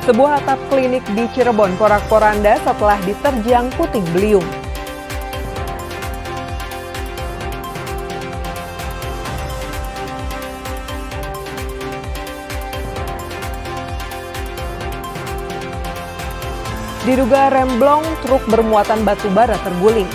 Sebuah atap klinik di Cirebon porak-poranda setelah diterjang puting beliung. Diduga remblong, truk bermuatan batu bara terguling.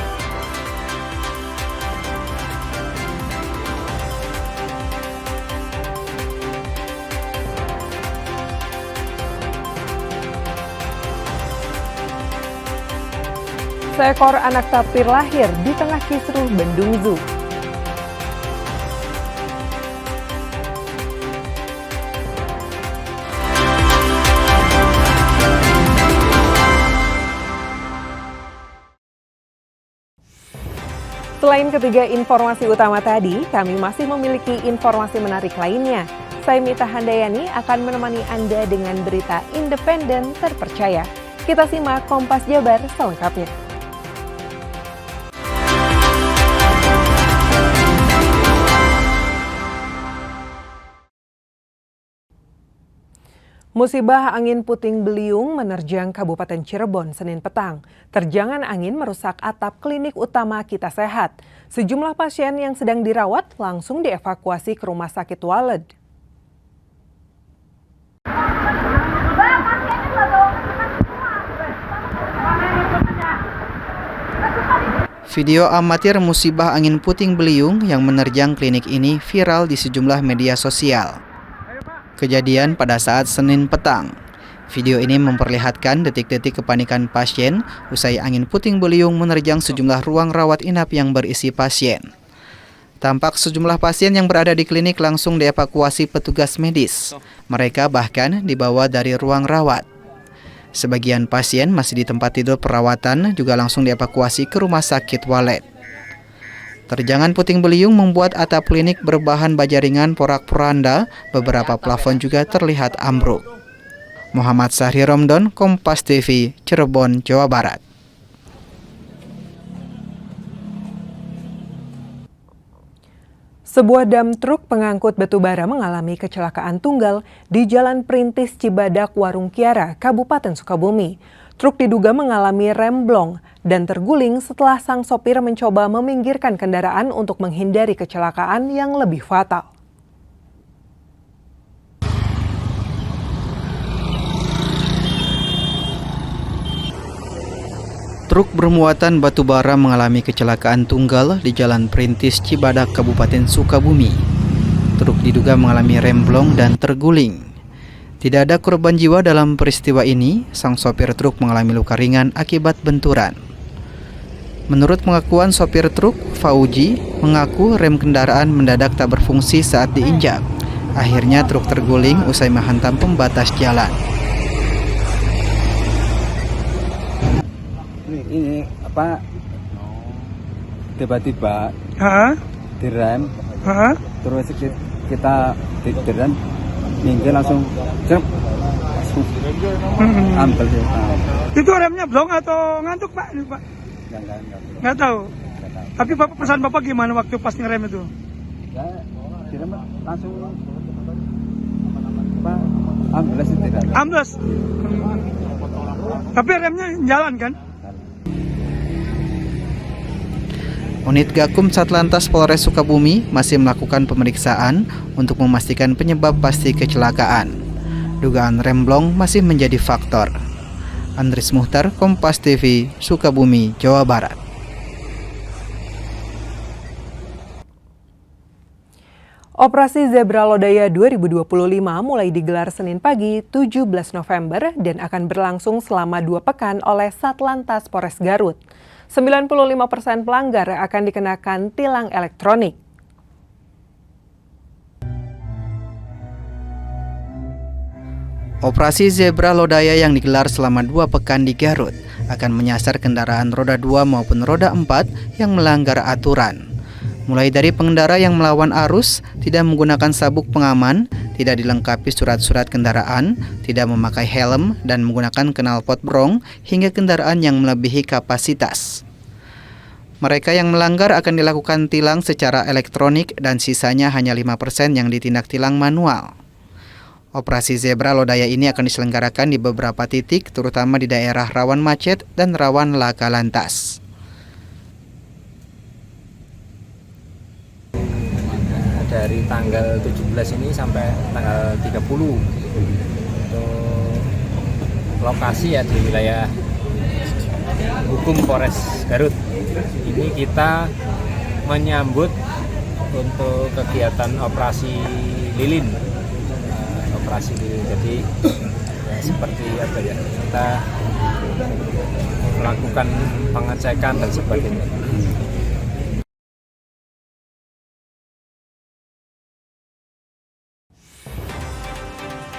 Seekor anak tapir lahir di tengah kisruh Bandung Zoo. Selain ketiga informasi utama tadi, kami masih memiliki informasi menarik lainnya. Saya Mita Handayani akan menemani Anda dengan berita independen terpercaya. Kita simak Kompas Jabar selengkapnya. Musibah angin puting beliung menerjang Kabupaten Cirebon Senin petang. Terjangan angin merusak atap klinik utama Kita Sehat. Sejumlah pasien yang sedang dirawat langsung dievakuasi ke Rumah Sakit Waled. Video amatir musibah angin puting beliung yang menerjang klinik ini viral di sejumlah media sosial. Kejadian pada saat Senin petang. Video ini memperlihatkan detik-detik kepanikan pasien usai angin puting beliung menerjang sejumlah ruang rawat inap yang berisi pasien. Tampak sejumlah pasien yang berada di klinik langsung dievakuasi petugas medis. Mereka bahkan dibawa dari ruang rawat. Sebagian pasien masih di tempat tidur perawatan juga langsung dievakuasi ke Rumah Sakit Waled. Terjangan puting beliung membuat atap klinik berbahan baja ringan porak-poranda, beberapa plafon juga terlihat ambruk. Muhammad Sahri Romdon, Kompas TV, Cirebon, Jawa Barat. Sebuah dam truk pengangkut batu bara mengalami kecelakaan tunggal di Jalan Perintis Cibadak, Warung Kiara, Kabupaten Sukabumi. Truk diduga mengalami remblong dan terguling setelah sang sopir mencoba meminggirkan kendaraan untuk menghindari kecelakaan yang lebih fatal. Truk bermuatan batu bara mengalami kecelakaan tunggal di Jalan Perintis Cibadak, Kabupaten Sukabumi. Truk diduga mengalami remblong dan terguling. Tidak ada korban jiwa dalam peristiwa ini, sang sopir truk mengalami luka ringan akibat benturan. Menurut pengakuan sopir truk, Fauji mengaku rem kendaraan mendadak tak berfungsi saat diinjak. Akhirnya truk terguling usai menghantam pembatas jalan. Ini apa? Tiba-tiba direm, terus kita direm, minggir langsung ambil ya. Itu remnya blong atau ngantuk Pak? Ini, Pak? Nggak tahu. Tapi Bapak pesan Bapak gimana waktu pas ngerem itu? Ya, direm langsung apa? Ambles itu tidak. Ambles. Tapi remnya jalan kan? Unit Gakum Satlantas Polres Sukabumi masih melakukan pemeriksaan untuk memastikan penyebab pasti kecelakaan. Dugaan remblong masih menjadi faktor. Andris Muhtar, Kompas TV, Sukabumi, Jawa Barat. Operasi Zebra Lodaya 2025 mulai digelar Senin pagi 17 November dan akan berlangsung selama 2 pekan oleh Satlantas Polres Garut. 95% pelanggar akan dikenakan tilang elektronik. Operasi Zebra Lodaya yang digelar selama 2 pekan di Garut akan menyasar kendaraan roda 2 maupun roda 4 yang melanggar aturan. Mulai dari pengendara yang melawan arus, tidak menggunakan sabuk pengaman, tidak dilengkapi surat-surat kendaraan, tidak memakai helm, dan menggunakan knalpot brong, hingga kendaraan yang melebihi kapasitas. Mereka yang melanggar akan dilakukan tilang secara elektronik dan sisanya hanya 5% yang ditindak tilang manual. Operasi Zebra Lodaya ini akan diselenggarakan di beberapa titik, terutama di daerah rawan macet dan rawan laka lantas. Dari tanggal 17 ini sampai tanggal 30 untuk lokasi ya di wilayah hukum Polres Garut. Ini kita menyambut untuk kegiatan operasi lilin. Jadi ya, seperti apa ya, kita melakukan pengecekan dan sebagainya.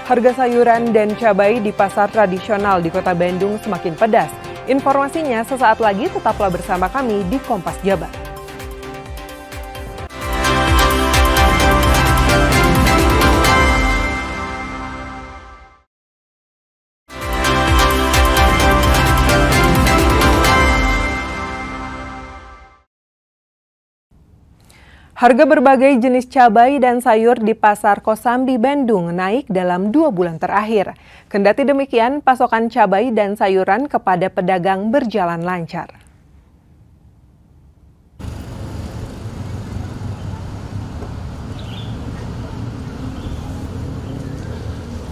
Harga sayuran dan cabai di pasar tradisional di Kota Bandung semakin pedas. Informasinya sesaat lagi, tetaplah bersama kami di Kompas Jabar. Harga berbagai jenis cabai dan sayur di Pasar Kosambi, Bandung naik dalam 2 bulan terakhir. Kendati demikian, pasokan cabai dan sayuran kepada pedagang berjalan lancar.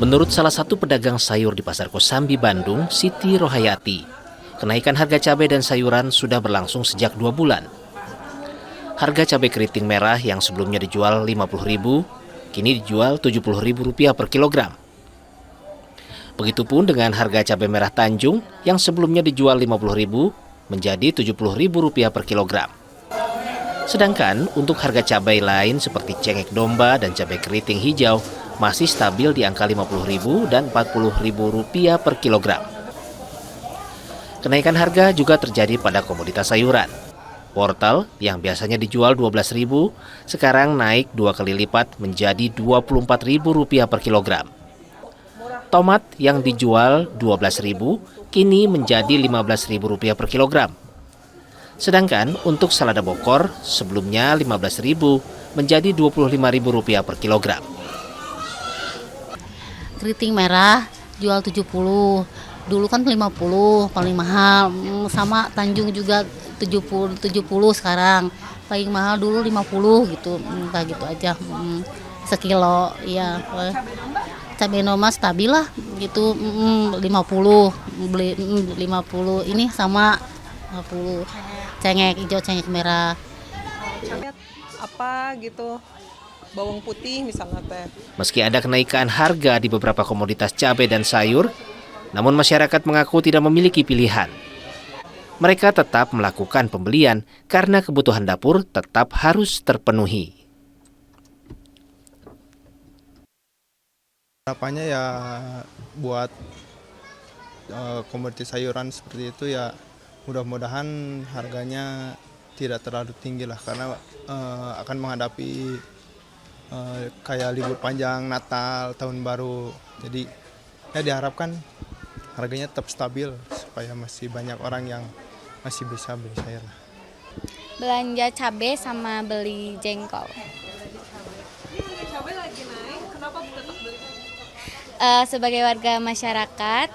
Menurut salah satu pedagang sayur di Pasar Kosambi, Bandung, Siti Rohayati, kenaikan harga cabai dan sayuran sudah berlangsung sejak 2 bulan. Harga cabai keriting merah yang sebelumnya dijual Rp50.000, kini dijual Rp70.000 per kilogram. Begitupun dengan harga cabai merah Tanjung yang sebelumnya dijual Rp50.000 menjadi Rp70.000 per kilogram. Sedangkan untuk harga cabai lain seperti cengkeh domba dan cabai keriting hijau masih stabil di angka Rp50.000 dan Rp40.000 per kilogram. Kenaikan harga juga terjadi pada komoditas sayuran. Wortel yang biasanya dijual Rp12.000 sekarang naik 2 kali lipat menjadi Rp24.000 per kilogram. Tomat yang dijual Rp12.000 kini menjadi Rp15.000 per kilogram. Sedangkan untuk selada bokor sebelumnya Rp15.000 menjadi Rp25.000 per kilogram. Keriting merah jual 70, dulu kan 50 paling mahal, sama Tanjung juga 70 sekarang, paling mahal dulu 50 gitu, entah gitu aja, sekilo ya. Cabai normal stabil lah gitu, 50 beli 50, ini sama 50. Cengkeh hijau, cengkeh merah. Apa gitu, bawang putih misalnya teh. Meski ada kenaikan harga di beberapa komoditas cabai dan sayur, namun masyarakat mengaku tidak memiliki pilihan. Mereka tetap melakukan pembelian karena kebutuhan dapur tetap harus terpenuhi. Harapannya ya buat komoditas sayuran seperti itu ya mudah-mudahan harganya tidak terlalu tinggi lah, karena akan menghadapi kayak libur panjang Natal, Tahun Baru. Jadi ya diharapkan harganya tetap stabil supaya masih banyak orang yang masih bisa beli sayur. Belanja cabai sama beli jengkol. Cabai lagi naik, kenapa tetap beli? Sebagai warga masyarakat,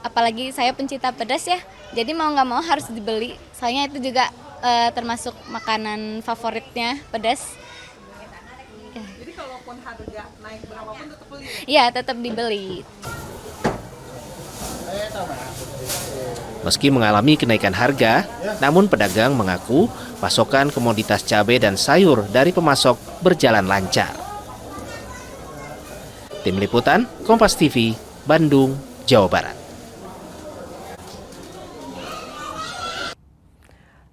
apalagi saya pencinta pedas ya, jadi mau nggak mau harus dibeli. Soalnya itu juga termasuk makanan favoritnya, pedas. Jadi kalaupun harga naik berapapun tetap beli? Iya, tetap dibeli. Meski mengalami kenaikan harga, namun pedagang mengaku pasokan komoditas cabai dan sayur dari pemasok berjalan lancar. Tim Liputan, Kompas TV, Bandung, Jawa Barat.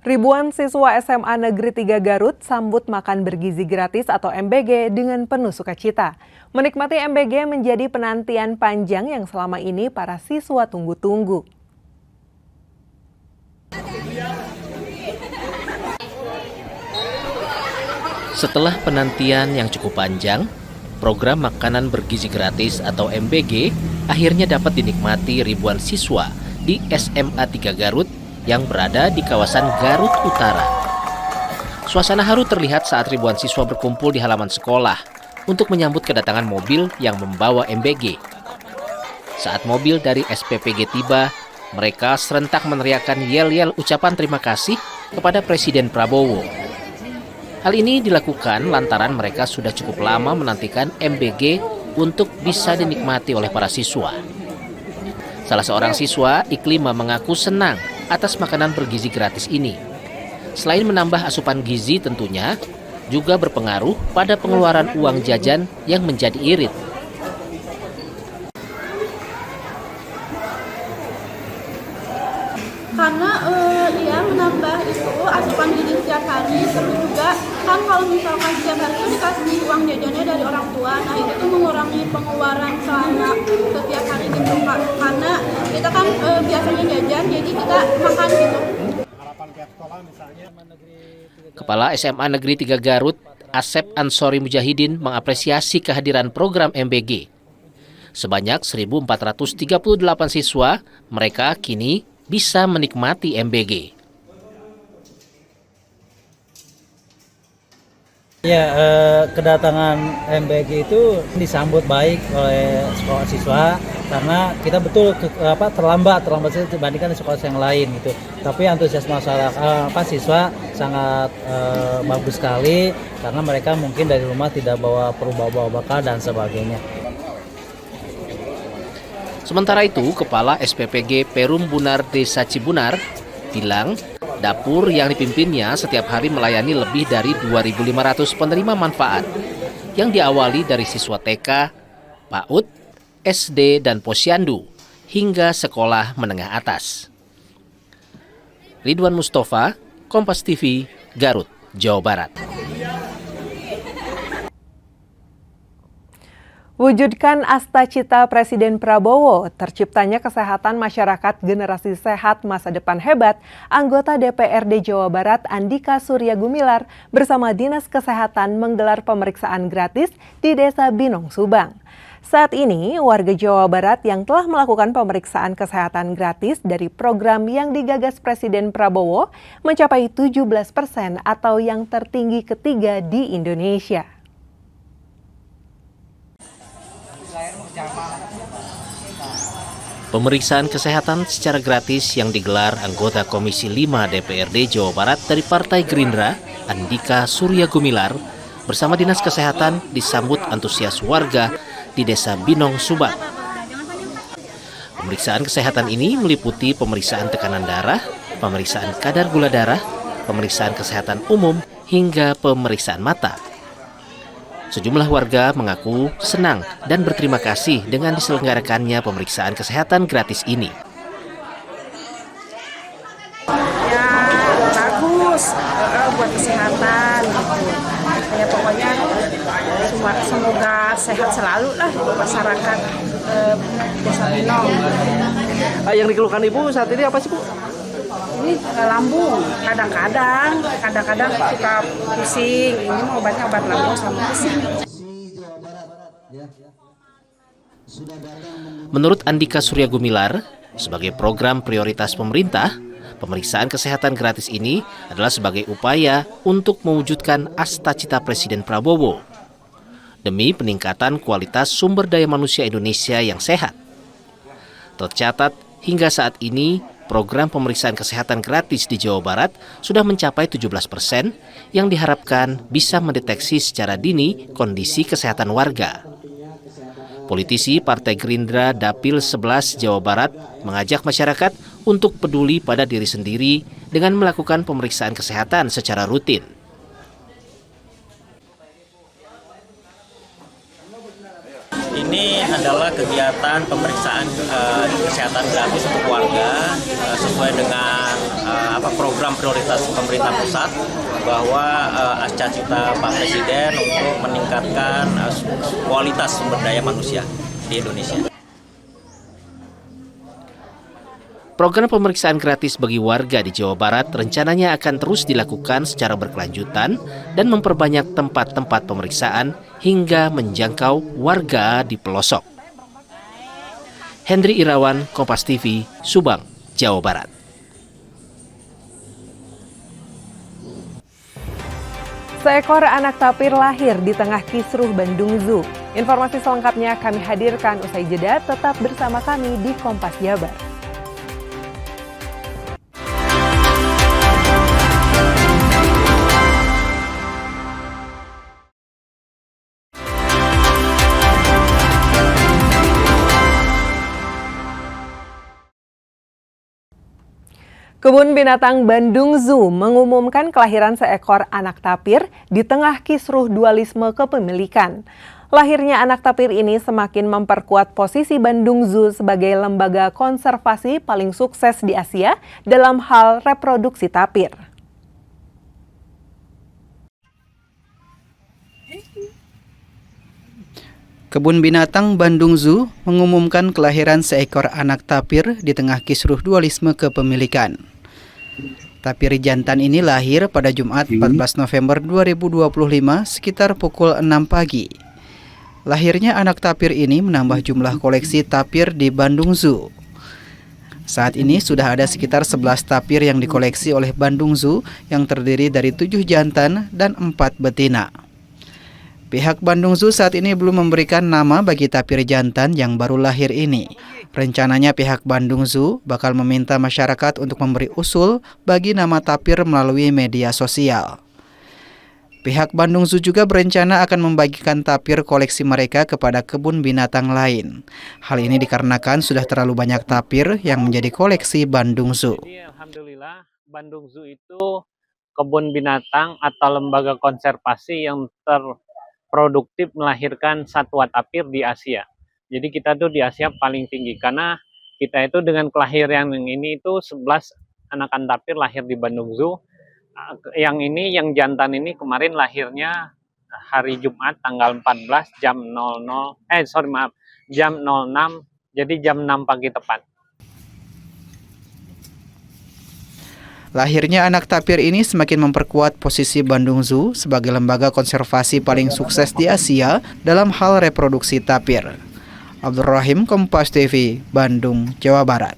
Ribuan siswa SMA Negeri 3 Garut sambut makan bergizi gratis atau MBG dengan penuh sukacita. Menikmati MBG menjadi penantian panjang yang selama ini para siswa tunggu-tunggu. Setelah penantian yang cukup panjang, program makanan bergizi gratis atau MBG akhirnya dapat dinikmati ribuan siswa di SMA 3 Garut yang berada di kawasan Garut Utara. Suasana haru terlihat saat ribuan siswa berkumpul di halaman sekolah untuk menyambut kedatangan mobil yang membawa MBG. Saat mobil dari SPPG tiba, mereka serentak meneriakkan yel-yel ucapan terima kasih kepada Presiden Prabowo. Hal ini dilakukan lantaran mereka sudah cukup lama menantikan MBG untuk bisa dinikmati oleh para siswa. Salah seorang siswa, Iklima, mengaku senang atas makanan bergizi gratis ini. Selain menambah asupan gizi tentunya, juga berpengaruh pada pengeluaran uang jajan yang menjadi irit. Karena dia menambah itu asupan gizi setiap hari, terus juga kan kalau misalkan setiap hari itu dikasih uang jajannya dari orang tua, nah itu tuh mengurangi pengeluaran selama setiap hari gitu Kak. Karena kita kan biasanya jajan, jadi kita makan gitu. Kepala SMA Negeri 3 Garut, Asep Ansori Mujahidin, mengapresiasi kehadiran program MBG. Sebanyak 1.438 siswa, mereka kini bisa menikmati MBG. Ya, kedatangan MBG itu disambut baik oleh sekolah siswa karena kita betul terlambat dibandingkan sekolah yang lain gitu. Tapi antusiasme masyarakat siswa sangat bagus sekali karena mereka mungkin dari rumah tidak bawa bekal dan sebagainya. Sementara itu, Kepala SPPG Perum Bunar Desa Cibunar bilang dapur yang dipimpinnya setiap hari melayani lebih dari 2.500 penerima manfaat yang diawali dari siswa TK, PAUD, SD, dan Posyandu hingga sekolah menengah atas. Ridwan Mustafa, Kompas TV, Garut, Jawa Barat. Wujudkan asta-cita Presiden Prabowo, terciptanya kesehatan masyarakat generasi sehat masa depan hebat, anggota DPRD Jawa Barat Andika Surya Gumilar bersama Dinas Kesehatan menggelar pemeriksaan gratis di Desa Binong, Subang. Saat ini, warga Jawa Barat yang telah melakukan pemeriksaan kesehatan gratis dari program yang digagas Presiden Prabowo mencapai 17% atau yang tertinggi ketiga di Indonesia. Pemeriksaan kesehatan secara gratis yang digelar anggota Komisi 5 DPRD Jawa Barat dari Partai Gerindra, Andika Surya Gumilar, bersama Dinas Kesehatan disambut antusias warga di Desa Binong, Subang. Pemeriksaan kesehatan ini meliputi pemeriksaan tekanan darah, pemeriksaan kadar gula darah, pemeriksaan kesehatan umum, hingga pemeriksaan mata. Sejumlah warga mengaku senang dan berterima kasih dengan diselenggarakannya pemeriksaan kesehatan gratis ini. Ya bagus buat kesehatan gitu. Ya pokoknya semoga sehat selalu lah masyarakat Desa Binong. Yang dikeluhkan Ibu saat ini apa sih, Bu? Ini lambung, kadang-kadang suka pusing. Ini mau obatnya obat lambung sama pusing. Menurut Andika Surya Gumilar, sebagai program prioritas pemerintah, pemeriksaan kesehatan gratis ini adalah sebagai upaya untuk mewujudkan asta-cita Presiden Prabowo demi peningkatan kualitas sumber daya manusia Indonesia yang sehat. Tercatat hingga saat ini, program pemeriksaan kesehatan gratis di Jawa Barat sudah mencapai 17% yang diharapkan bisa mendeteksi secara dini kondisi kesehatan warga. Politisi Partai Gerindra Dapil 11 Jawa Barat mengajak masyarakat untuk peduli pada diri sendiri dengan melakukan pemeriksaan kesehatan secara rutin. Ini adalah kegiatan pemeriksaan kesehatan gratis untuk warga sesuai dengan program prioritas pemerintah pusat bahwa asta-cita Pak Presiden untuk meningkatkan kualitas sumber daya manusia di Indonesia. Program pemeriksaan gratis bagi warga di Jawa Barat rencananya akan terus dilakukan secara berkelanjutan dan memperbanyak tempat-tempat pemeriksaan hingga menjangkau warga di pelosok. Hendri Irawan, Kompas TV, Subang, Jawa Barat. Seekor anak tapir lahir di tengah kisruh Bandung Zoo. Informasi selengkapnya kami hadirkan usai jeda, tetap bersama kami di Kompas Jabar. Kebun Binatang Bandung Zoo mengumumkan kelahiran seekor anak tapir di tengah kisruh dualisme kepemilikan. Lahirnya anak tapir ini semakin memperkuat posisi Bandung Zoo sebagai lembaga konservasi paling sukses di Asia dalam hal reproduksi tapir. Kebun Binatang Bandung Zoo mengumumkan kelahiran seekor anak tapir di tengah kisruh dualisme kepemilikan. Tapir jantan ini lahir pada Jumat 14 November 2025 sekitar pukul 6 pagi. Lahirnya anak tapir ini menambah jumlah koleksi tapir di Bandung Zoo. Saat ini sudah ada sekitar 11 tapir yang dikoleksi oleh Bandung Zoo yang terdiri dari 7 jantan dan 4 betina. Pihak Bandung Zoo saat ini belum memberikan nama bagi tapir jantan yang baru lahir ini. Rencananya pihak Bandung Zoo bakal meminta masyarakat untuk memberi usul bagi nama tapir melalui media sosial. Pihak Bandung Zoo juga berencana akan membagikan tapir koleksi mereka kepada kebun binatang lain. Hal ini dikarenakan sudah terlalu banyak tapir yang menjadi koleksi Bandung Zoo. Jadi, alhamdulillah Bandung Zoo itu kebun binatang atau lembaga konservasi yang terproduktif melahirkan satwa tapir di Asia. Jadi kita tuh di Asia paling tinggi karena kita itu dengan kelahiran yang ini itu 11 anakan tapir lahir di Bandung Zoo. Yang ini, yang jantan ini kemarin lahirnya hari Jumat tanggal 14 jam 06, jadi jam 6 pagi tepat. Lahirnya anak tapir ini semakin memperkuat posisi Bandung Zoo sebagai lembaga konservasi paling sukses di Asia dalam hal reproduksi tapir. Abdul Rahim, Kompas TV, Bandung, Jawa Barat.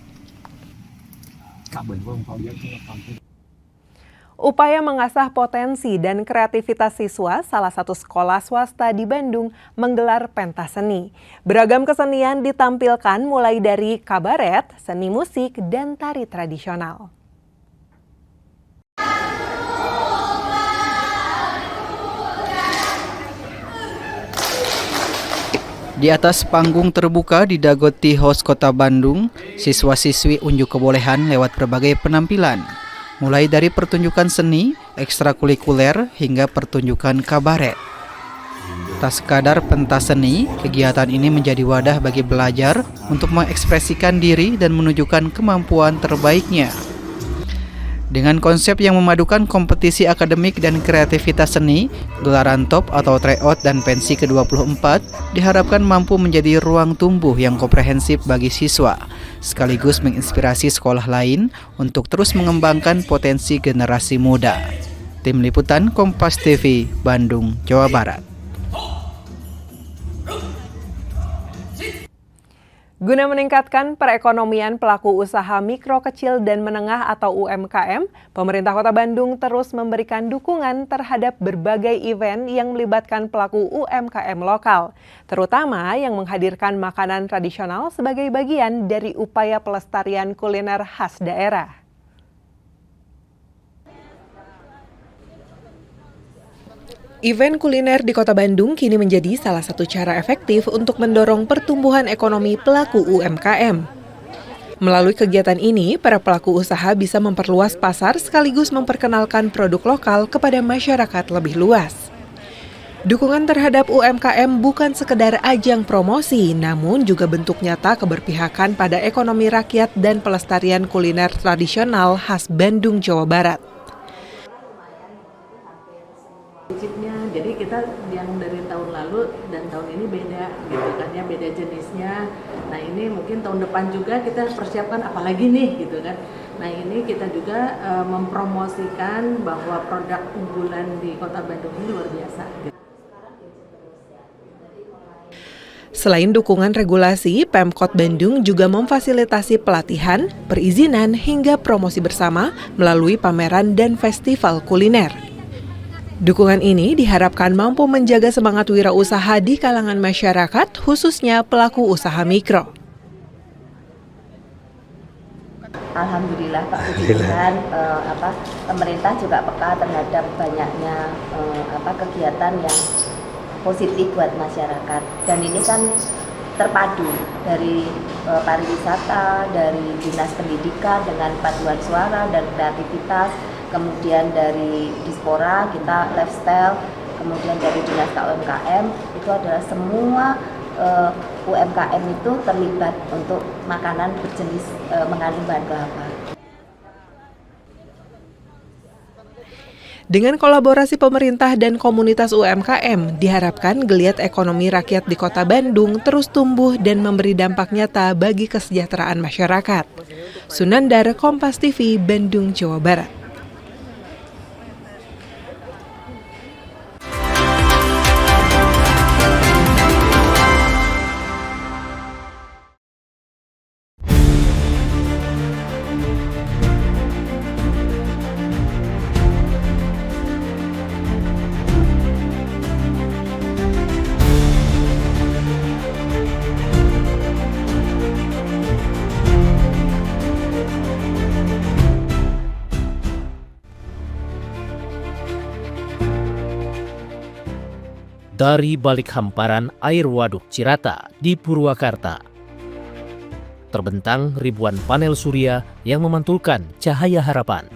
Upaya mengasah potensi dan kreativitas siswa, salah satu sekolah swasta di Bandung menggelar pentas seni. Beragam kesenian ditampilkan mulai dari kabaret, seni musik, dan tari tradisional. Di atas panggung terbuka di Dago Tea House Kota Bandung, siswa-siswi unjuk kebolehan lewat berbagai penampilan, mulai dari pertunjukan seni, ekstrakurikuler, hingga pertunjukan kabaret. Tak sekadar pentas seni, kegiatan ini menjadi wadah bagi belajar untuk mengekspresikan diri dan menunjukkan kemampuan terbaiknya. Dengan konsep yang memadukan kompetisi akademik dan kreativitas seni, gelaran top atau tryout dan pensi ke-24 diharapkan mampu menjadi ruang tumbuh yang komprehensif bagi siswa, sekaligus menginspirasi sekolah lain untuk terus mengembangkan potensi generasi muda. Tim Liputan Kompas TV, Bandung, Jawa Barat. Guna meningkatkan perekonomian pelaku usaha mikro, kecil, dan menengah atau UMKM, pemerintah Kota Bandung terus memberikan dukungan terhadap berbagai event yang melibatkan pelaku UMKM lokal, terutama yang menghadirkan makanan tradisional sebagai bagian dari upaya pelestarian kuliner khas daerah. Event kuliner di Kota Bandung kini menjadi salah satu cara efektif untuk mendorong pertumbuhan ekonomi pelaku UMKM. Melalui kegiatan ini, para pelaku usaha bisa memperluas pasar sekaligus memperkenalkan produk lokal kepada masyarakat lebih luas. Dukungan terhadap UMKM bukan sekedar ajang promosi, namun juga bentuk nyata keberpihakan pada ekonomi rakyat dan pelestarian kuliner tradisional khas Bandung, Jawa Barat. Jadi kita yang dari tahun lalu dan tahun ini beda gitu kan ya, beda jenisnya. Nah ini mungkin tahun depan juga kita persiapkan apalagi nih gitu kan. Nah ini kita juga mempromosikan bahwa produk unggulan di Kota Bandung ini luar biasa gitu. Selain dukungan regulasi, Pemkot Bandung juga memfasilitasi pelatihan, perizinan hingga promosi bersama melalui pameran dan festival kuliner. Dukungan ini diharapkan mampu menjaga semangat wirausaha di kalangan masyarakat, khususnya pelaku usaha mikro. Alhamdulillah Pak Puji Tuhan, pemerintah juga peka terhadap banyaknya kegiatan yang positif buat masyarakat. Dan ini kan terpadu dari pariwisata, dari dinas pendidikan dengan paduan suara dan kreativitas, kemudian dari Dispora kita lifestyle, kemudian dari dinas UMKM, itu adalah semua UMKM itu terlibat untuk makanan berjenis mengandung bahan kelapa. Dengan kolaborasi pemerintah dan komunitas UMKM, diharapkan geliat ekonomi rakyat di Kota Bandung terus tumbuh dan memberi dampak nyata bagi kesejahteraan masyarakat. Sunandar, Kompas TV, Bandung, Jawa Barat. Dari balik hamparan air waduk Cirata di Purwakarta, terbentang ribuan panel surya yang memantulkan cahaya harapan.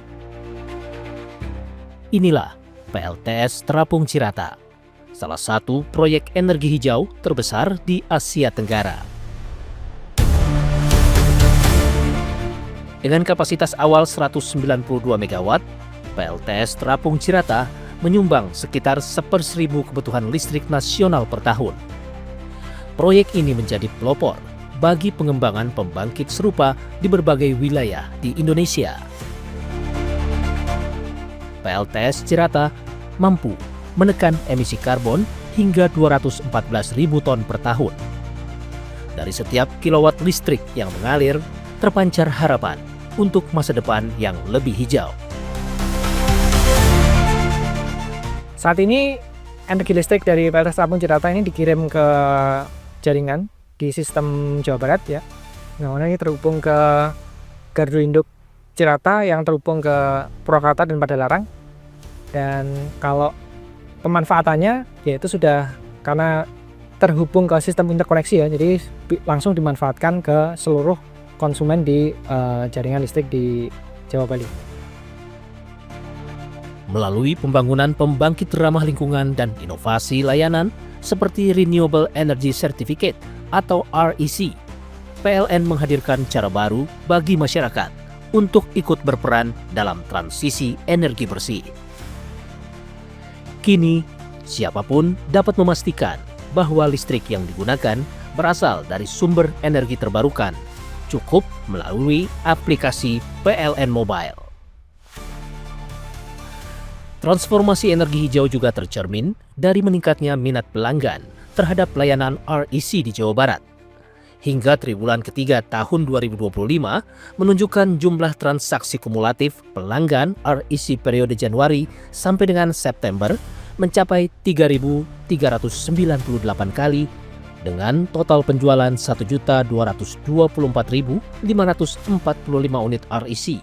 Inilah PLTS Terapung Cirata, salah satu proyek energi hijau terbesar di Asia Tenggara. Dengan kapasitas awal 192 MW, PLTS Terapung Cirata menyumbang sekitar 1/1000 kebutuhan listrik nasional per tahun. Proyek ini menjadi pelopor bagi pengembangan pembangkit serupa di berbagai wilayah di Indonesia. PLTS Cirata mampu menekan emisi karbon hingga 214.000 ton per tahun. Dari setiap kilowatt listrik yang mengalir, terpancar harapan untuk masa depan yang lebih hijau. Saat ini energi listrik dari PLTS Terapung Cirata ini dikirim ke jaringan di sistem Jawa Barat ya. Nah, ini terhubung ke gardu induk Cirata yang terhubung ke Purwakarta dan Padalarang. Dan kalau pemanfaatannya yaitu sudah karena terhubung ke sistem interkoneksi ya, jadi langsung dimanfaatkan ke seluruh konsumen di jaringan listrik di Jawa Bali. Melalui pembangunan pembangkit ramah lingkungan dan inovasi layanan seperti Renewable Energy Certificate atau REC, PLN menghadirkan cara baru bagi masyarakat untuk ikut berperan dalam transisi energi bersih. Kini, siapapun dapat memastikan bahwa listrik yang digunakan berasal dari sumber energi terbarukan, cukup melalui aplikasi PLN Mobile. Transformasi energi hijau juga tercermin dari meningkatnya minat pelanggan terhadap layanan REC di Jawa Barat. Hingga triwulan ketiga tahun 2025 menunjukkan jumlah transaksi kumulatif pelanggan REC periode Januari sampai dengan September mencapai 3.398 kali dengan total penjualan 1.224.545 unit REC.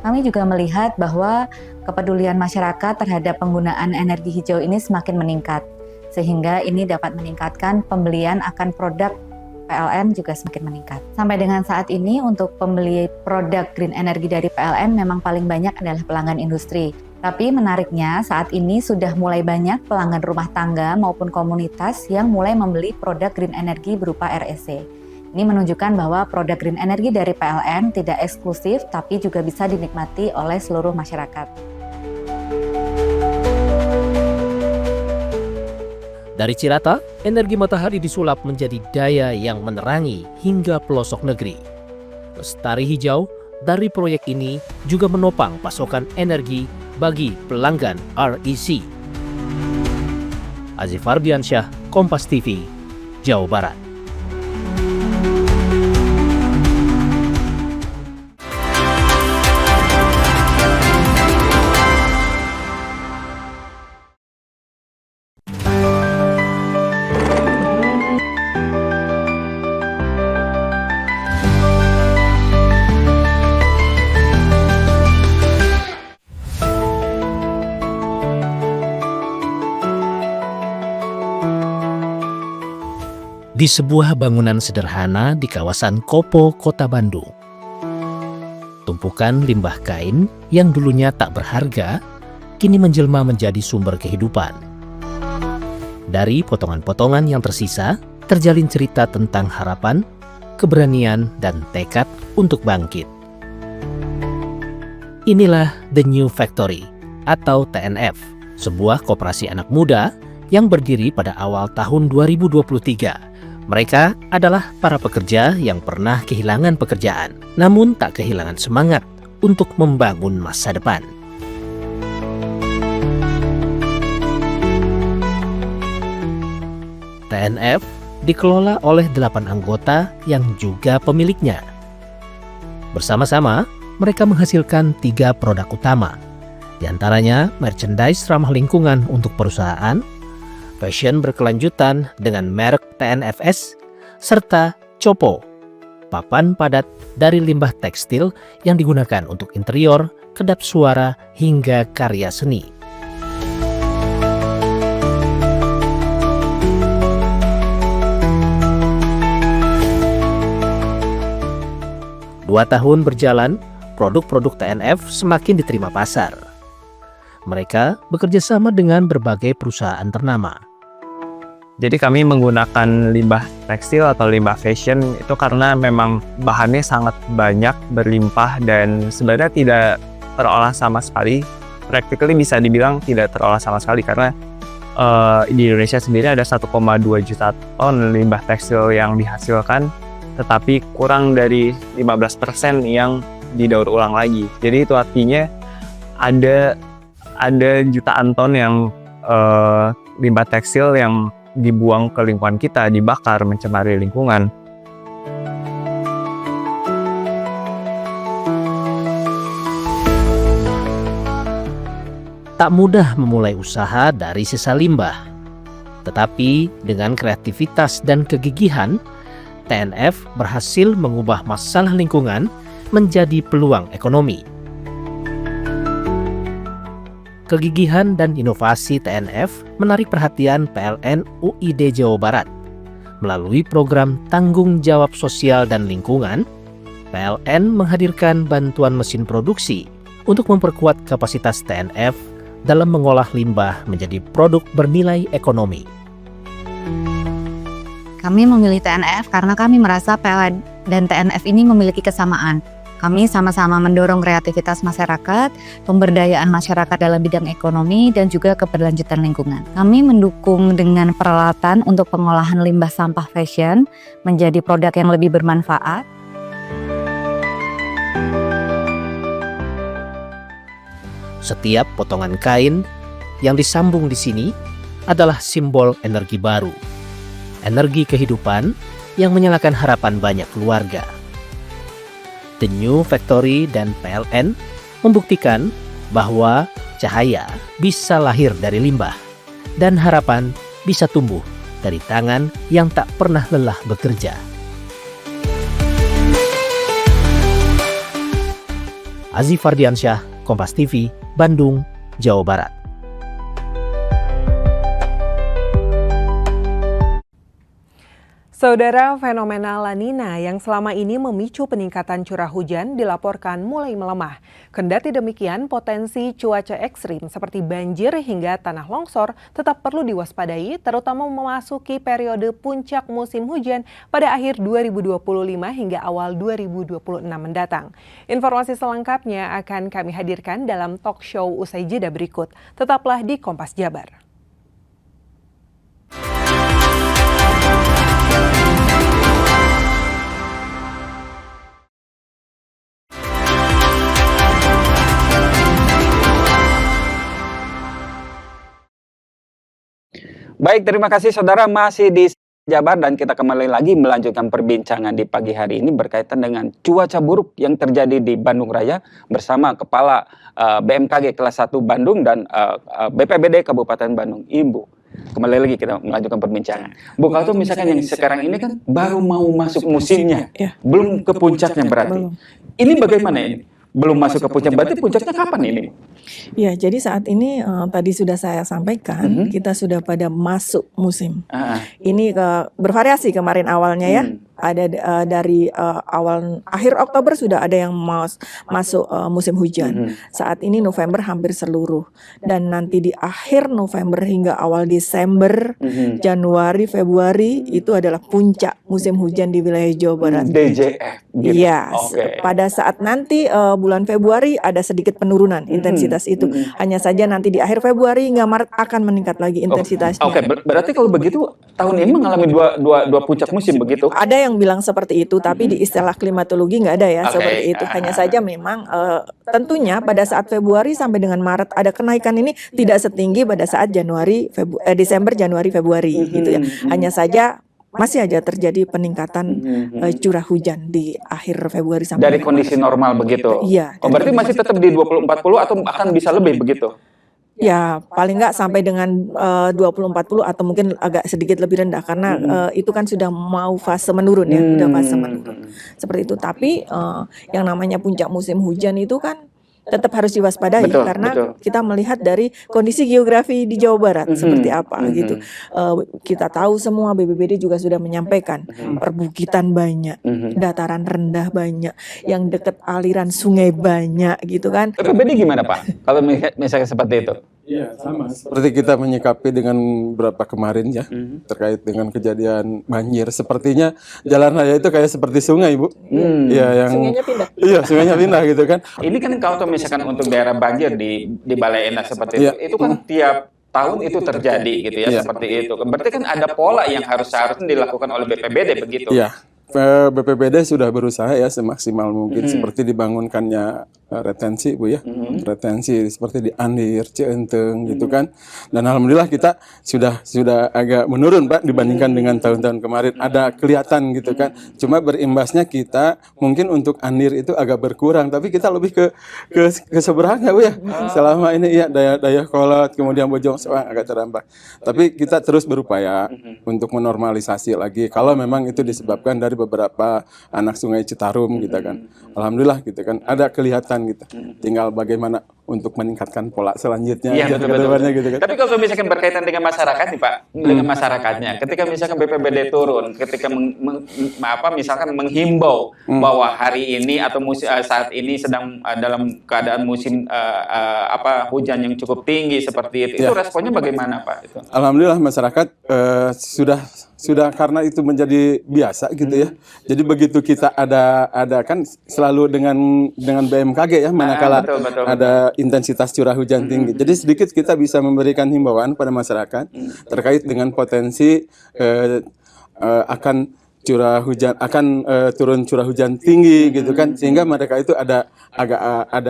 Kami juga melihat bahwa kepedulian masyarakat terhadap penggunaan energi hijau ini semakin meningkat, sehingga ini dapat meningkatkan pembelian akan produk PLN juga semakin meningkat. Sampai dengan saat ini untuk pembeli produk green energy dari PLN memang paling banyak adalah pelanggan industri. Tapi menariknya saat ini sudah mulai banyak pelanggan rumah tangga maupun komunitas yang mulai membeli produk green energy berupa REC. Ini menunjukkan bahwa produk green energy dari PLN tidak eksklusif tapi juga bisa dinikmati oleh seluruh masyarakat. Dari Cirata, energi matahari disulap menjadi daya yang menerangi hingga pelosok negeri. Lestari hijau dari proyek ini juga menopang pasokan energi bagi pelanggan REC. Azif Ardiansyah, Kompas TV, Jawa Barat. Di sebuah bangunan sederhana di kawasan Kopo, Kota Bandung. Tumpukan limbah kain yang dulunya tak berharga, kini menjelma menjadi sumber kehidupan. Dari potongan-potongan yang tersisa, terjalin cerita tentang harapan, keberanian, dan tekad untuk bangkit. Inilah The New Factory atau TNF, sebuah koperasi anak muda yang berdiri pada awal tahun 2023. Mereka adalah para pekerja yang pernah kehilangan pekerjaan, namun tak kehilangan semangat untuk membangun masa depan. TNF dikelola oleh 8 anggota yang juga pemiliknya. Bersama-sama, mereka menghasilkan 3 produk utama, di antaranya merchandise ramah lingkungan untuk perusahaan, fashion berkelanjutan dengan merek TNFS, serta Copo, papan padat dari limbah tekstil yang digunakan untuk interior, kedap suara, hingga karya seni. Dua tahun berjalan, produk-produk TNF semakin diterima pasar. Mereka bekerja sama dengan berbagai perusahaan ternama. Jadi kami menggunakan limbah tekstil atau limbah fashion itu karena memang bahannya sangat banyak, berlimpah, dan sebenarnya tidak terolah sama sekali. Practically bisa dibilang tidak terolah sama sekali karena di Indonesia sendiri ada 1,2 juta ton limbah tekstil yang dihasilkan, tetapi kurang dari 15% yang didaur ulang lagi. Jadi itu artinya ada jutaan ton yang limbah tekstil yang dibuang ke lingkungan kita, dibakar, mencemari lingkungan. Tak mudah memulai usaha dari sisa limbah. Tetapi dengan kreativitas dan kegigihan, TNF berhasil mengubah masalah lingkungan menjadi peluang ekonomi. Kegigihan dan inovasi TNF menarik perhatian PLN UID Jawa Barat. Melalui program Tanggung Jawab Sosial dan Lingkungan, PLN menghadirkan bantuan mesin produksi untuk memperkuat kapasitas TNF dalam mengolah limbah menjadi produk bernilai ekonomi. Kami memilih TNF karena kami merasa PLN dan TNF ini memiliki kesamaan. Kami sama-sama mendorong kreativitas masyarakat, pemberdayaan masyarakat dalam bidang ekonomi, dan juga keberlanjutan lingkungan. Kami mendukung dengan peralatan untuk pengolahan limbah sampah fashion menjadi produk yang lebih bermanfaat. Setiap potongan kain yang disambung di sini adalah simbol energi baru, energi kehidupan yang menyalakan harapan banyak keluarga. The New Factory dan PLN membuktikan bahwa cahaya bisa lahir dari limbah dan harapan bisa tumbuh dari tangan yang tak pernah lelah bekerja. Azif Ardiansyah, Kompas TV, Bandung, Jawa Barat. Saudara, fenomena La Nina yang selama ini memicu peningkatan curah hujan dilaporkan mulai melemah. Kendati demikian, potensi cuaca ekstrim seperti banjir hingga tanah longsor tetap perlu diwaspadai, terutama memasuki periode puncak musim hujan pada akhir 2025 hingga awal 2026 mendatang. Informasi selengkapnya akan kami hadirkan dalam talk show usai jeda berikut. Tetaplah di Kompas Jabar. Baik, terima kasih saudara, masih di Jabar dan kita kembali lagi melanjutkan perbincangan di pagi hari ini berkaitan dengan cuaca buruk yang terjadi di Bandung Raya bersama Kepala BMKG kelas 1 Bandung dan BPBD Kabupaten Bandung, Ibu. Kembali lagi kita melanjutkan perbincangan. Bu, kalau misalkan yang sekarang ini kan baru mau masuk musimnya, belum ke puncaknya berarti. Ini bagaimana ini? Belum masuk ke puncak, berarti puncaknya kapan ini? Ya, jadi saat ini tadi sudah saya sampaikan, kita sudah pada masuk musim. Ini bervariasi kemarin awalnya ya. Ada dari akhir Oktober sudah ada yang masuk musim hujan. Saat ini November hampir seluruh. Dan nanti di akhir November hingga awal Desember, Januari, Februari itu adalah puncak musim hujan di wilayah Jawa Barat. DJF. Gitu. Iya, pada saat nanti bulan Februari ada sedikit penurunan intensitas itu. Hanya saja nanti di akhir Februari hingga Maret akan meningkat lagi intensitasnya. Berarti kalau begitu tahun ini mengalami dua puncak musim begitu? Ada yang bilang seperti itu, tapi di istilah klimatologi nggak ada ya seperti itu. Hanya saja memang tentunya pada saat Februari sampai dengan Maret ada kenaikan ini tidak setinggi pada saat Desember, Januari, Februari gitu ya. Hanya saja masih aja terjadi peningkatan curah hujan di akhir Februari sampai dari kondisi normal begitu. Iya. Berarti masih tetap di 20-40 atau akan bisa lebih begitu? Ya, paling nggak sampai dengan 20-40 atau mungkin agak sedikit lebih rendah karena itu kan sudah mau fase menurun ya, udah fase menurun. Seperti itu. Tapi yang namanya puncak musim hujan itu kan tetap harus diwaspadai karena kita melihat dari kondisi geografi di Jawa Barat seperti apa gitu. Kita tahu semua, BPBD juga sudah menyampaikan perbukitan banyak, dataran rendah banyak, yang dekat aliran sungai banyak gitu kan. BPBD gimana Pak? Kalau misalnya seperti itu? Iya, sama. Seperti kita menyikapi dengan beberapa kemarin ya, terkait dengan kejadian banjir. Sepertinya jalan raya itu kayak seperti sungai, Bu. Iya, yang sungainya pindah. Iya, sungainya pindah gitu kan. Ini kan kalau misalkan untuk daerah banjir di Balai Endah seperti itu kan tiap tahun itu terjadi gitu ya, seperti itu. Berarti kan ada pola yang harusnya dilakukan oleh BPBD begitu. Iya. BPBD sudah berusaha ya semaksimal mungkin seperti dibangunkannya retensi Bu ya, retensi seperti di Andir, Cienteng gitu kan. Dan alhamdulillah kita sudah agak menurun Pak dibandingkan dengan tahun-tahun kemarin. Ada kelihatan gitu kan. Cuma berimbasnya kita mungkin untuk Andir itu agak berkurang, tapi kita lebih ke seberangnya Bu ya. Selama ini ya Dayakolot kemudian Bojong Soang agak terdampak. Tapi kita terus berupaya untuk menormalisasi lagi kalau memang itu disebabkan dari beberapa anak sungai Citarum gitu kan. Alhamdulillah gitu kan ada kelihatan gitu. Tinggal bagaimana untuk meningkatkan pola selanjutnya. Iya, betul. Gitu kan. Tapi kalau misalkan berkaitan dengan masyarakat nih Pak, dengan masyarakatnya, ketika misalkan BPBD turun, ketika misalkan menghimbau bahwa hari ini atau saat ini sedang dalam keadaan musim hujan yang cukup tinggi seperti itu responnya bagaimana Pak? Itu? Alhamdulillah masyarakat sudah karena itu menjadi biasa gitu ya. Jadi begitu kita ada kan selalu dengan BMKG ya manakala ada intensitas curah hujan tinggi. Jadi sedikit kita bisa memberikan himbauan pada masyarakat terkait dengan potensi akan curah hujan turun curah hujan tinggi gitu kan, sehingga mereka itu ada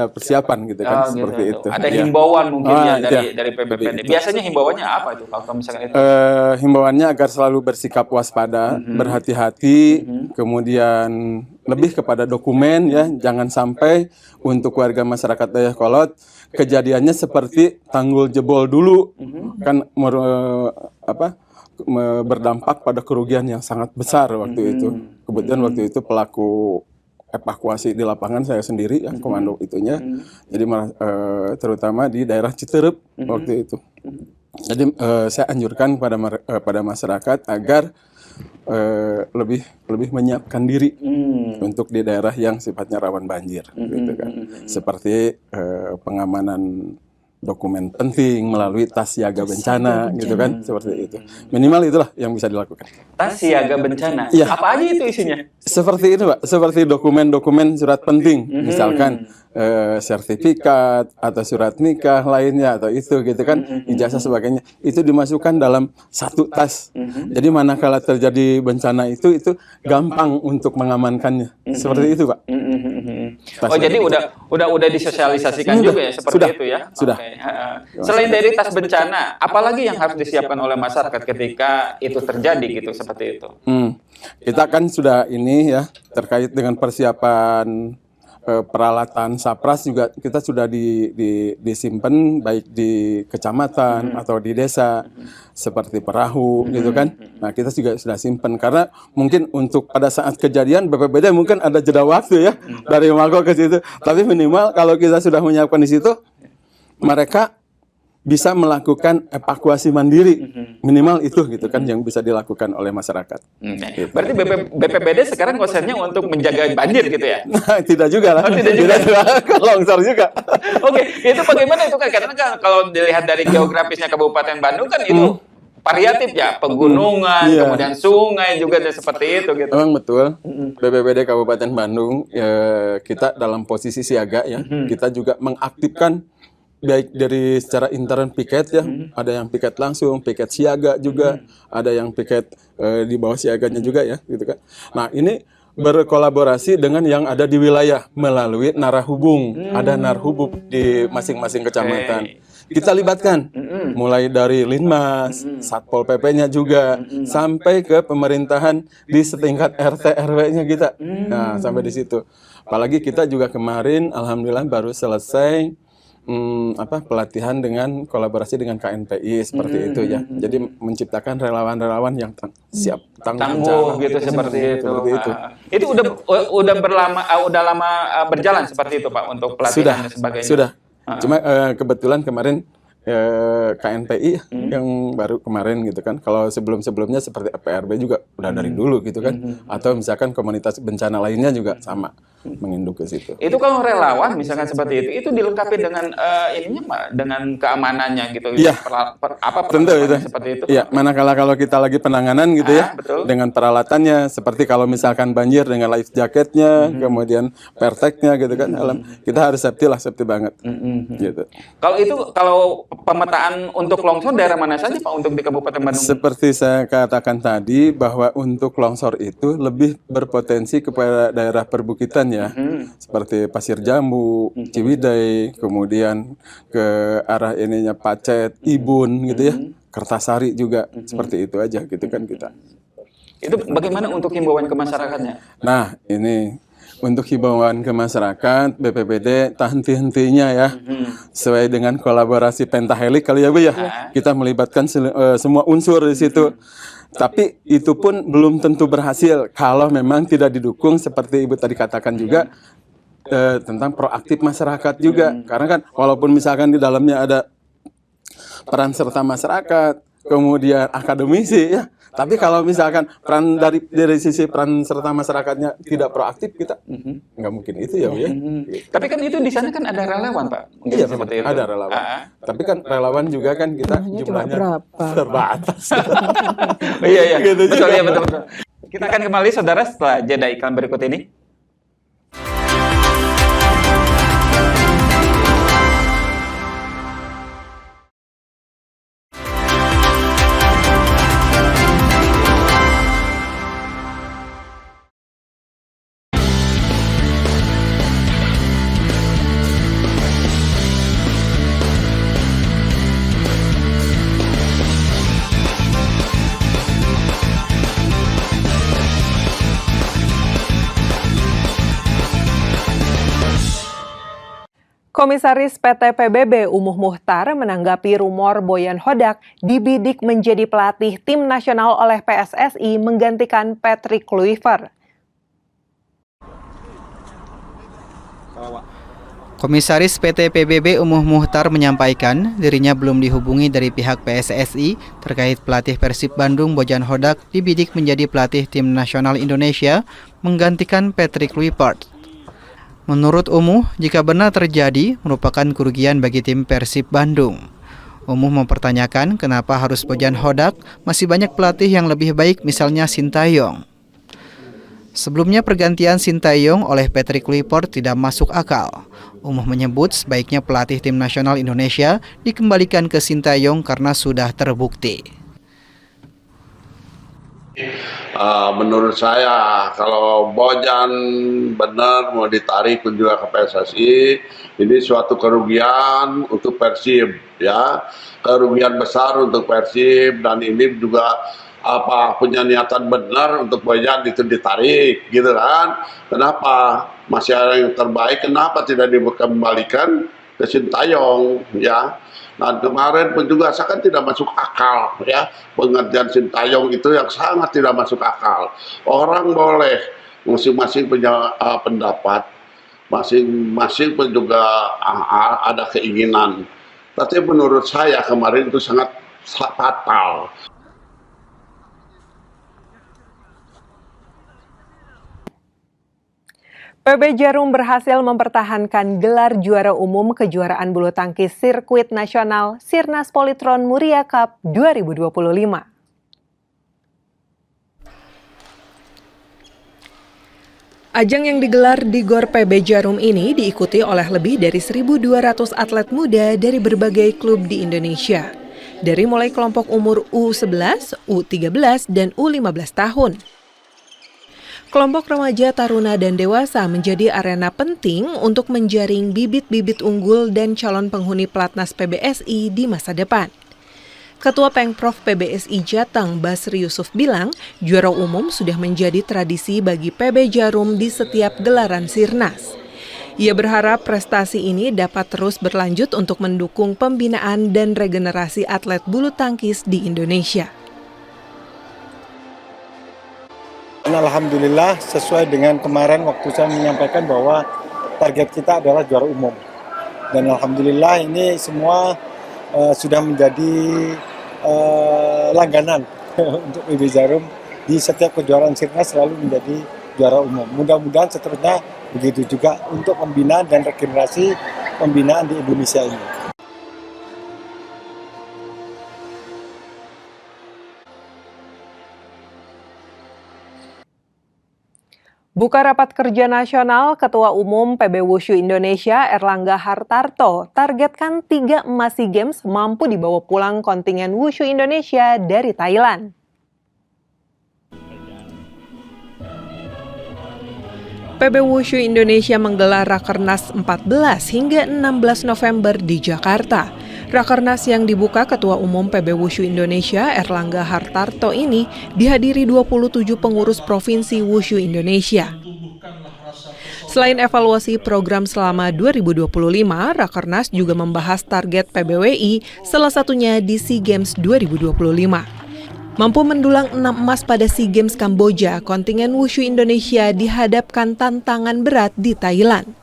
persiapan gitu kan seperti itu. Ada himbauan mungkin dari PBPD. Biasanya himbauannya apa itu kalau misalkan itu? Himbauannya agar selalu bersikap waspada, berhati-hati, kemudian lebih kepada dokumen ya, jangan sampai untuk warga masyarakat Dayakolot kejadiannya seperti tanggul jebol dulu kan berdampak pada kerugian yang sangat besar waktu itu. Kebetulan waktu itu pelaku evakuasi di lapangan saya sendiri yang komando itunya. Jadi terutama di daerah Citerep waktu itu. Jadi saya anjurkan pada masyarakat agar lebih menyiapkan diri untuk di daerah yang sifatnya rawan banjir gitu kan. Seperti pengamanan dokumen penting melalui tas siaga bencana gitu kan, seperti itu. Minimal itulah yang bisa dilakukan. Tas siaga bencana. Ya. Apa aja itu isinya? Seperti itu Pak, seperti dokumen-dokumen surat penting, misalkan sertifikat atau surat nikah lainnya atau itu gitu kan, ijazah sebagainya, itu dimasukkan dalam satu tas. Jadi manakala terjadi bencana itu gampang untuk mengamankannya. Seperti itu, Pak. Oh, jadi udah disosialisasikan juga ya seperti sudah, itu ya. Sudah. Oke. Selain dari tas bencana, apalagi yang harus disiapkan oleh masyarakat ketika itu terjadi gitu seperti itu? Kita kan sudah ini ya terkait dengan persiapan peralatan SAPRAS juga kita sudah disimpan baik di kecamatan atau di desa seperti perahu gitu kan. Nah, kita juga sudah simpan karena mungkin untuk pada saat kejadian BPBD mungkin ada jeda waktu ya dari Mago ke situ. Tapi minimal kalau kita sudah menyiapkan di situ, mereka bisa melakukan evakuasi mandiri, minimal itu gitu kan yang bisa dilakukan oleh masyarakat. Gitu. Berarti BPBD sekarang konsennya untuk menjaga banjir gitu ya? Nah, tidak juga lah. Oh, tidak juga. Longsor juga. Oke, itu bagaimana itu kan? Karena kan kalau dilihat dari geografisnya Kabupaten Bandung kan itu variatif ya, pegunungan, kemudian sungai juga dan seperti itu gitu. Memang betul. BPBD Kabupaten Bandung kita dalam posisi siaga ya. Kita juga mengaktifkan baik dari secara intern piket ya, ada yang piket langsung, piket siaga juga, ada yang piket di bawah siaganya juga ya, gitu kan. Nah, ini berkolaborasi dengan yang ada di wilayah melalui narahubung, ada narhubub di masing-masing kecamatan. Kita libatkan, mulai dari Linmas, Satpol PP-nya juga, sampai ke pemerintahan di setingkat RT RW-nya kita. Nah, sampai di situ. Apalagi kita juga kemarin, alhamdulillah baru selesai pelatihan dengan kolaborasi dengan KNPI seperti itu ya. Jadi menciptakan relawan-relawan yang siap tangguh gitu seperti itu. Itu udah lama berjalan seperti itu Pak untuk pelatihan dan sebagainya. Sudah. Cuma kebetulan kemarin KNPI yang baru kemarin gitu kan. Kalau sebelum-sebelumnya seperti PRB juga udah dari dulu gitu kan. Atau misalkan komunitas bencana lainnya juga sama menginduk ke situ. Itu kalau relawan misalkan seperti itu dilengkapi dengan ininya Pak, dengan keamanannya gitu. Iya. Tentu itu. Seperti itu. Iya, manakala kalau kita lagi penanganan gitu ya. Betul. Dengan peralatannya seperti kalau misalkan banjir dengan life jacketnya, kemudian perteknya gitu kan. Kita harus safety banget. Gitu. Kalau pemetaan untuk longsor daerah mana saja Pak untuk di Kabupaten Bandung? Seperti saya katakan tadi bahwa untuk longsor itu lebih berpotensi kepada daerah perbukitan ya, seperti Pasir Jambu, Ciwidey, kemudian ke arah ininya Pacet, Ibun gitu ya, Kertasari juga seperti itu aja gitu kan kita. Itu bagaimana untuk himbauan ke masyarakatnya? Nah ini untuk himbauan ke masyarakat, BPBD tak henti-hentinya ya, sesuai dengan kolaborasi pentahelik kali ya Bu ya, kita melibatkan semua unsur di situ. Tapi itu pun belum tentu berhasil kalau memang tidak didukung seperti Ibu tadi katakan juga tentang proaktif masyarakat juga. Karena kan walaupun misalkan di dalamnya ada peran serta masyarakat, kemudian akademisi ya, tapi kalau misalkan peran dari sisi peran serta masyarakatnya tidak proaktif, kita nggak mungkin itu ya Bu ya. Tapi kan itu di sana kan ada relawan Pak. Mungkin Iya, seperti itu. ada relawan. Tapi kan relawan juga kan kita jumlahnya terbatas. Iya. Gitu Betul juga. ya, betul. Kita akan kembali saudara setelah jeda iklan berikut ini. Komisaris PT PBB Umuh Muhtar menanggapi rumor Boyan Hodak dibidik menjadi pelatih tim nasional oleh PSSI menggantikan Patrick Kluivert. Komisaris PT PBB Umuh Muhtar menyampaikan dirinya belum dihubungi dari pihak PSSI terkait pelatih Persib Bandung Boyan Hodak dibidik menjadi pelatih tim nasional Indonesia menggantikan Patrick Kluivert. Menurut Umuh, jika benar terjadi, merupakan kerugian bagi tim Persib Bandung. Umuh mempertanyakan kenapa harus Boyan Hodak, masih banyak pelatih yang lebih baik misalnya Sintayong. Sebelumnya pergantian Sintayong oleh Patrick Kluivert tidak masuk akal. Umuh menyebut sebaiknya pelatih tim nasional Indonesia dikembalikan ke Sintayong karena sudah terbukti. Menurut saya kalau Bojan benar mau ditarik juga ke PSSI, ini suatu kerugian untuk Persib, ya, kerugian besar untuk Persib, dan ini juga punya niatan benar untuk Bojan itu ditarik, gitu kan? Kenapa masih ada yang terbaik? Kenapa tidak dikembalikan ke Sintayong, ya? Nah kemarin pun juga saya kan tidak masuk akal, ya, pengertian Sintayong itu yang sangat tidak masuk akal. Orang boleh masing-masing punya pendapat, masing-masing pun juga ada keinginan. Tapi menurut saya kemarin itu sangat fatal. PB Jarum berhasil mempertahankan gelar juara umum kejuaraan bulu tangkis sirkuit nasional Sirnas Polytron Muria Cup 2025. Ajang yang digelar di Gor PB Jarum ini diikuti oleh lebih dari 1.200 atlet muda dari berbagai klub di Indonesia. Dari mulai kelompok umur U11, U13, dan U15 tahun. Kelompok remaja, taruna, dan dewasa menjadi arena penting untuk menjaring bibit-bibit unggul dan calon penghuni pelatnas PBSI di masa depan. Ketua Pengprov PBSI Jateng, Basri Yusuf bilang, juara umum sudah menjadi tradisi bagi PB Jarum di setiap gelaran Sirnas. Ia berharap prestasi ini dapat terus berlanjut untuk mendukung pembinaan dan regenerasi atlet bulu tangkis di Indonesia. Alhamdulillah sesuai dengan kemarin waktu saya menyampaikan bahwa target kita adalah juara umum. Dan alhamdulillah ini semua sudah menjadi langganan untuk PB Jarum di setiap kejuaraan Sirnas selalu menjadi juara umum. Mudah-mudahan seterusnya begitu juga untuk pembinaan dan regenerasi pembinaan di Indonesia ini. Buka rapat kerja nasional, Ketua Umum PB Wushu Indonesia Erlangga Hartarto targetkan 3 emas SEA Games mampu dibawa pulang kontingen Wushu Indonesia dari Thailand. PB Wushu Indonesia menggelar Rakernas 14 hingga 16 November di Jakarta. Rakernas yang dibuka Ketua Umum PB Wushu Indonesia Erlangga Hartarto ini dihadiri 27 pengurus Provinsi Wushu Indonesia. Selain evaluasi program selama 2025, Rakernas juga membahas target PBWI, salah satunya di SEA Games 2025. Mampu mendulang 6 emas pada SEA Games Kamboja, kontingen Wushu Indonesia dihadapkan tantangan berat di Thailand.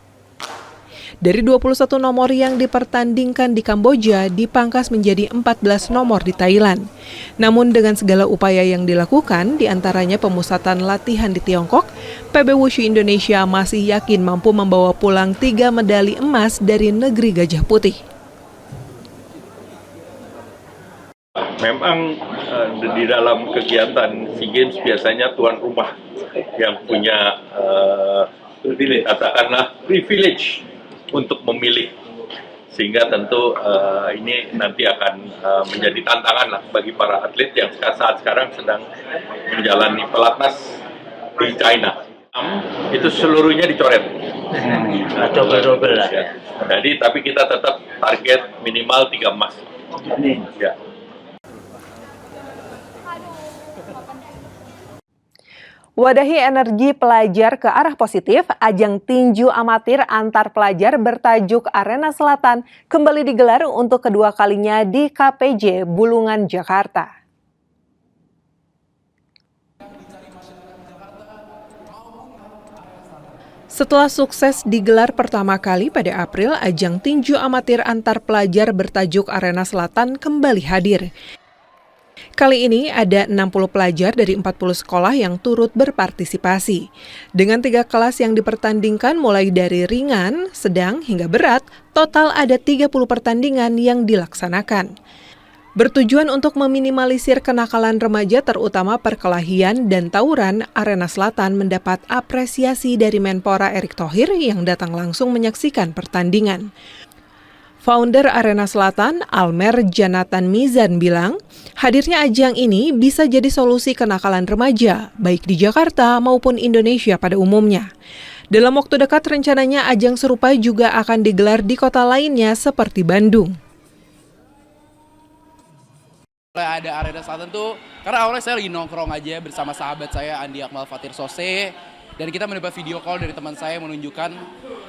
Dari 21 nomor yang dipertandingkan di Kamboja, dipangkas menjadi 14 nomor di Thailand. Namun dengan segala upaya yang dilakukan, diantaranya pemusatan latihan di Tiongkok, PB Wushu Indonesia masih yakin mampu membawa pulang 3 medali emas dari negeri Gajah Putih. Memang di dalam kegiatan SEA Games biasanya tuan rumah yang punya katakanlah privilege untuk memilih, sehingga tentu ini nanti akan menjadi tantangan lah bagi para atlet yang saat sekarang sedang menjalani pelatnas di China. Itu seluruhnya dicoret. Double lah. Ya. Jadi tapi kita tetap target minimal 3 emas. Ya. Wadahi energi pelajar ke arah positif, ajang tinju amatir antar pelajar bertajuk Arena Selatan kembali digelar untuk kedua kalinya di KPJ Bulungan, Jakarta. Setelah sukses digelar pertama kali pada April, ajang tinju amatir antar pelajar bertajuk Arena Selatan kembali hadir. Kali ini ada 60 pelajar dari 40 sekolah yang turut berpartisipasi. Dengan 3 kelas yang dipertandingkan mulai dari ringan, sedang hingga berat, total ada 30 pertandingan yang dilaksanakan. Bertujuan untuk meminimalisir kenakalan remaja terutama perkelahian dan tawuran, Arena Selatan mendapat apresiasi dari Menpora Erick Thohir yang datang langsung menyaksikan pertandingan. Founder Arena Selatan, Almer Janatan Mizan bilang, hadirnya ajang ini bisa jadi solusi kenakalan remaja, baik di Jakarta maupun Indonesia pada umumnya. Dalam waktu dekat rencananya ajang serupa juga akan digelar di kota lainnya seperti Bandung. Ada Arena Selatan tuh, karena awalnya saya lagi nongkrong aja bersama sahabat saya Andi Akmal Fatir Sose, dan kita mendapat video call dari teman saya menunjukkan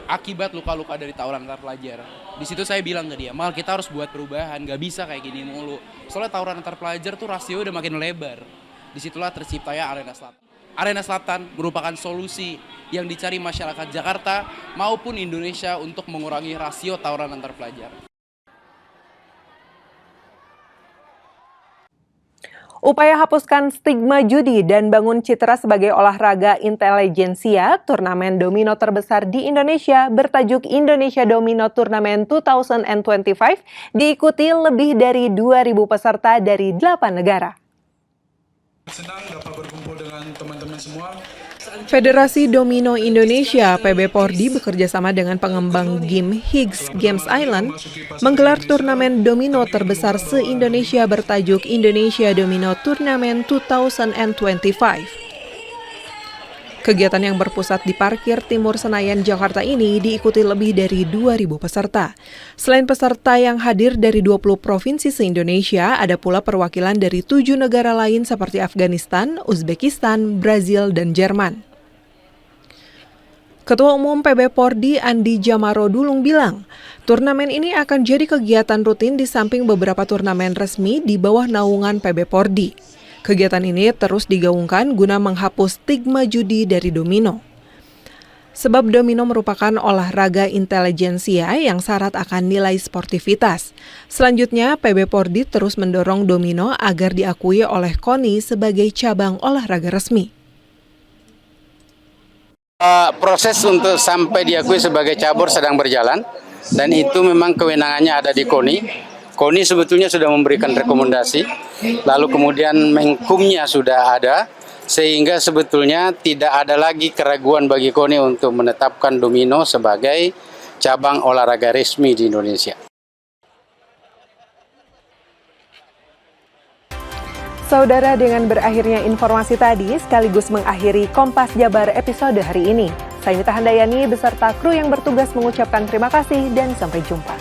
akibat luka-luka dari tawuran antar pelajar. Di situ saya bilang ke dia, Mal, kita harus buat perubahan, gak bisa kayak gini mulu. Soalnya tawuran antar pelajar tuh rasio udah makin lebar. Disitulah terciptanya Arena Selatan. Arena Selatan merupakan solusi yang dicari masyarakat Jakarta maupun Indonesia untuk mengurangi rasio tawuran antar pelajar. Upaya hapuskan stigma judi dan bangun citra sebagai olahraga intelijensia, turnamen domino terbesar di Indonesia bertajuk Indonesia Domino Tournament 2025 diikuti lebih dari 2.000 peserta dari 8 negara. Senang dapat berkumpul dengan teman-teman semua. Federasi Domino Indonesia (PB Pordi) bekerjasama dengan pengembang game Higgs Games Island menggelar turnamen domino terbesar se-Indonesia bertajuk Indonesia Domino Tournament 2025. Kegiatan yang berpusat di Parkir Timur Senayan, Jakarta ini diikuti lebih dari 2.000 peserta. Selain peserta yang hadir dari 20 provinsi se-Indonesia, ada pula perwakilan dari 7 negara lain seperti Afghanistan, Uzbekistan, Brazil, dan Jerman. Ketua Umum PB Pordi Andi Jamarodulung bilang, turnamen ini akan jadi kegiatan rutin di samping beberapa turnamen resmi di bawah naungan PB Pordi. Kegiatan ini terus digaungkan guna menghapus stigma judi dari domino. Sebab domino merupakan olahraga intelijensia yang syarat akan nilai sportivitas. Selanjutnya, PB Pordi terus mendorong domino agar diakui oleh KONI sebagai cabang olahraga resmi. Proses untuk sampai diakui sebagai cabur sedang berjalan, dan itu memang kewenangannya ada di KONI. KONI sebetulnya sudah memberikan rekomendasi, lalu kemudian Menkumnya sudah ada, sehingga sebetulnya tidak ada lagi keraguan bagi KONI untuk menetapkan domino sebagai cabang olahraga resmi di Indonesia. Saudara, dengan berakhirnya informasi tadi sekaligus mengakhiri Kompas Jabar episode hari ini. Saya Mita Handayani beserta kru yang bertugas mengucapkan terima kasih dan sampai jumpa.